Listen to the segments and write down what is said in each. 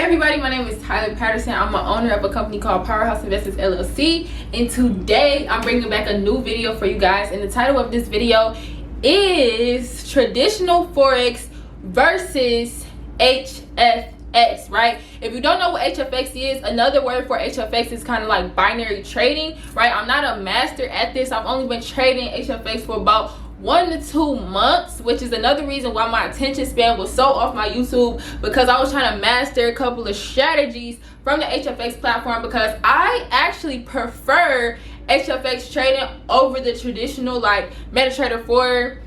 everybody, my name is Tyler Patterson. I'm the owner of a company called Powerhouse Investors LLC, and today I'm bringing back a new video for you guys, and the title of this video is traditional Forex versus HFX, right? If you don't know what HFX is, another word for HFX is kind of like binary trading, right? I'm not a master at this. I've only been trading HFX for about 1 to 2 months, which is another reason why my attention span was so off my YouTube, because I was trying to master a couple of strategies from the HFX platform, because I actually prefer HFX trading over the traditional like MetaTrader 4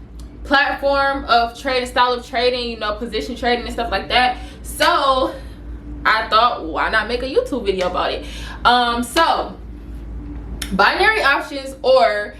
platform of trading, style of trading, you know, position trading and stuff like that. So I thought, why not make a YouTube video about it? So binary options or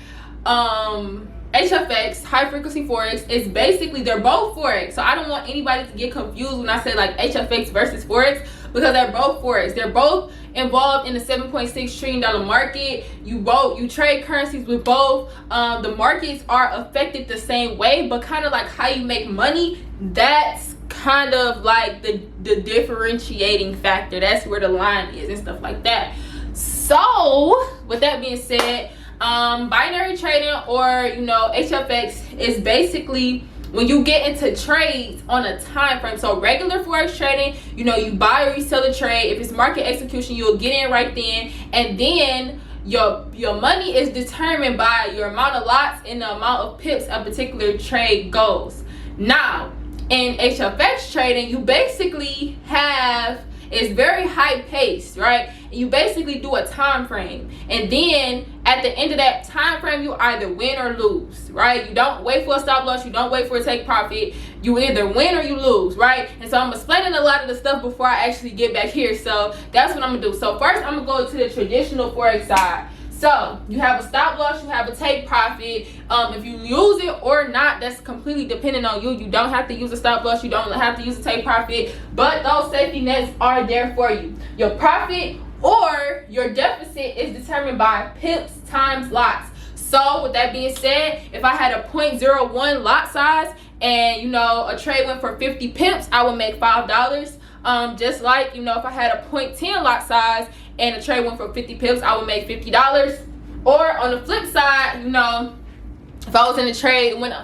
HFX, high frequency Forex, is basically, they're both Forex. So I don't want anybody to get confused when I say like HFX versus Forex, because they're both Forex. They're both involved in the $7.6 trillion market. You trade currencies with both. The markets are affected the same way, but kind of like how you make money, that's kind of like the differentiating factor. That's where the line is and stuff like that. So with that being said, binary trading, or you know, HFX, is basically when you get into trades on a time frame. So regular Forex trading, you know, you buy or you sell a trade. If it's market execution, you'll get in right then, and then your money is determined by your amount of lots and the amount of pips a particular trade goes. Now in HFX trading, you basically have, it's very high paced, right? You basically do a time frame, and then at the end of that time frame, you either win or lose, right? You don't wait for a stop loss, you don't wait for a take profit. You either win or you lose, right? And so I'm explaining a lot of the stuff before I actually get back here. So that's what I'm gonna do. So first, I'm gonna go to the traditional Forex side. So you have a stop loss, you have a take profit. If you use it or not, that's completely dependent on you. You don't have to use a stop loss, you don't have to use a take profit, but those safety nets are there for you. Your profit or your deficit is determined by pips times lots. So with that being said, if I had a 0.01 lot size and you know a trade went for 50 pips, I would make $5. Just like, you know, if I had a 0.10 lot size and a trade went for 50 pips, I would make $50. Or on the flip side, you know, if I was in a trade when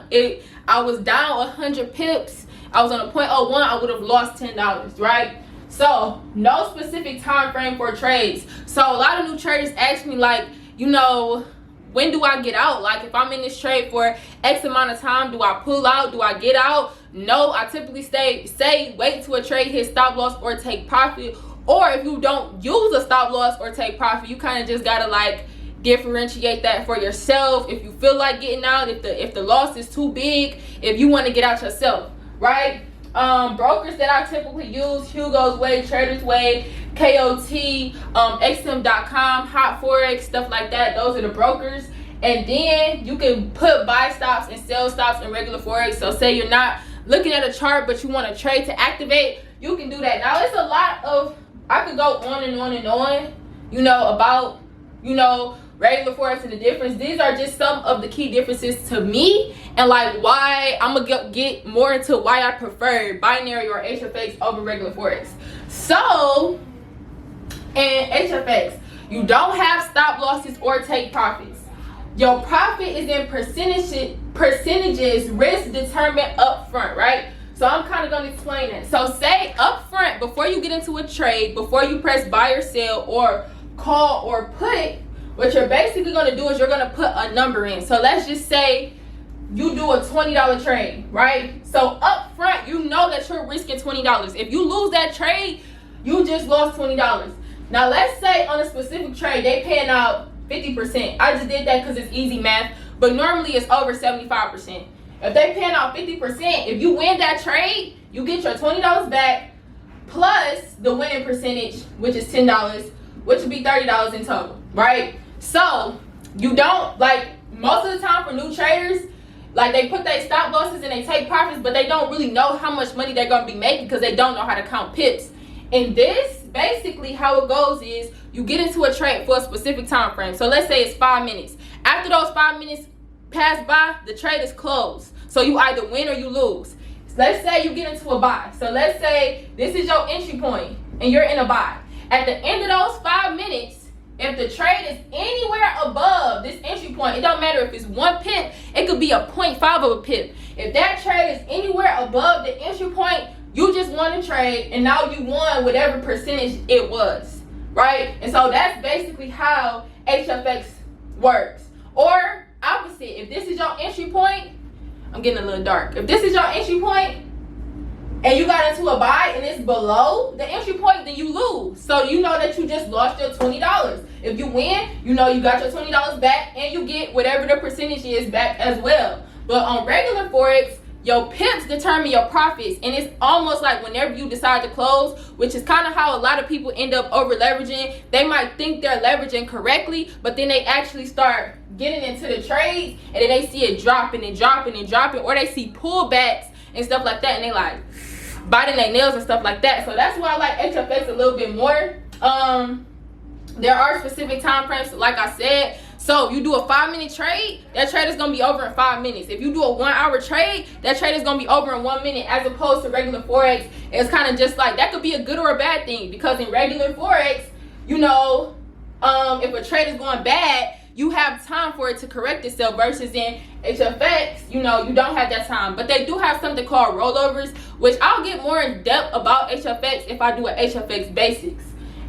I was down 100 pips, I was on a 0.01, I would have lost $10, right? So no specific time frame for trades. So a lot of new traders ask me, like, you know, when do I get out? Like, if I'm in this trade for X amount of time, do I pull out? Do I get out? No, I typically say wait till a trade hits stop loss or take profit. Or if you don't use a stop loss or take profit, you kind of just gotta like differentiate that for yourself. If you feel like getting out, if the loss is too big, if you want to get out yourself, right? Brokers that I typically use: Hugo's Way, Trader's Way, KOT, XM.com, Hot Forex, stuff like that. Those are the brokers. And then you can put buy stops and sell stops in regular Forex. So say you're not looking at a chart, but you want to trade to activate, you can do that. Now it's a lot of, I could go on and on and on, you know, about, you know, regular Forex and the difference. These are just some of the key differences to me, and like why I'm gonna get more into why I prefer binary or HFX over regular Forex. So in HFX, you don't have stop losses or take profits. Your profit is in percentages, risk determined up front, right? So I'm kind of going to explain it. So say up front, before you get into a trade, before you press buy or sell or call or put, what you're basically going to do is you're going to put a number in. So let's just say you do a $20 trade, right? So up front, you know that you're risking $20. If you lose that trade, you just lost $20. Now let's say on a specific trade, they paying out 50%. I just did that because it's easy math, but normally it's over 75%. If they paying out 50%, if you win that trade, you get your $20 back plus the winning percentage, which is $10, which would be $30 in total, right? So you don't, like, most of the time for new traders, like, they put their stop losses and they take profits, but they don't really know how much money they're going to be making because they don't know how to count pips. And this, basically how it goes is you get into a trade for a specific time frame. So let's say it's 5 minutes. After those 5 minutes pass by, the trade is closed. So you either win or you lose. Let's say you get into a buy. So let's say this is your entry point. and you're in a buy. At the end of those 5 minutes, if the trade is anywhere above this entry point, it don't matter if it's 1 pip, it could be a 0.5 of a pip. If that trade is anywhere above the entry point, you just won a trade, and now you won whatever percentage it was, right? And so that's basically how HFX works. Or opposite, if this is your entry point, I'm getting a little dark. If this is your entry point and you got into a buy and it's below the entry point, then you lose. So you know that you just lost your $20. If you win, you know you got your $20 back and you get whatever the percentage is back as well. But on regular Forex, your pips determine your profits, and it's almost like whenever you decide to close, which is kind of how a lot of people end up over leveraging. They might think they're leveraging correctly, but then they actually start getting into the trades, and then they see it dropping and dropping and dropping, or they see pullbacks and stuff like that, and they like biting their nails and stuff like that. So that's why I like HFX a little bit more. There are specific time frames, like I said. So if you do a 5-minute trade, that trade is going to be over in 5 minutes. If you do a 1-hour trade, that trade is going to be over in 1 minute, as opposed to regular Forex. It's kind of just like, that could be a good or a bad thing, because in regular Forex, you know, if a trade is going bad, you have time for it to correct itself, versus in HFX, you know, you don't have that time. But they do have something called rollovers, which I'll get more in depth about HFX if I do an HFX basics.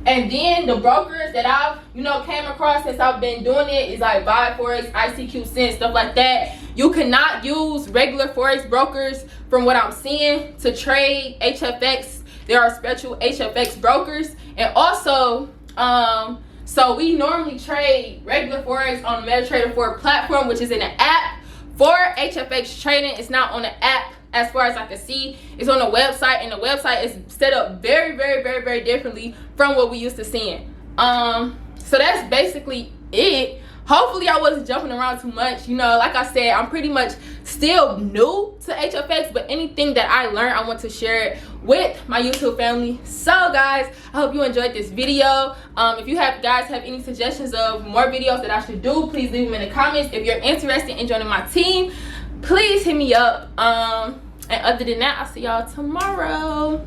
And then the brokers that I've, you know, came across since I've been doing it is like Buy Forex, ICQ Sense, stuff like that. You cannot use regular Forex brokers, from what I'm seeing, to trade HFX. There are special HFX brokers. And also, so we normally trade regular Forex on the MetaTrader 4 platform, which is in an app. For HFX trading, it's not on the app. As far as I can see, it's on the website, and the website is set up very, very, very, very differently from what we used to seeing. So that's basically it. Hopefully I wasn't jumping around too much. You know, like I said, I'm pretty much still new to HFX, but anything that I learned, I want to share it with my YouTube family. So guys, I hope you enjoyed this video. If you guys have any suggestions of more videos that I should do, please leave them in the comments. If you're interested in joining my team, please hit me up. And other than that, I'll see y'all tomorrow.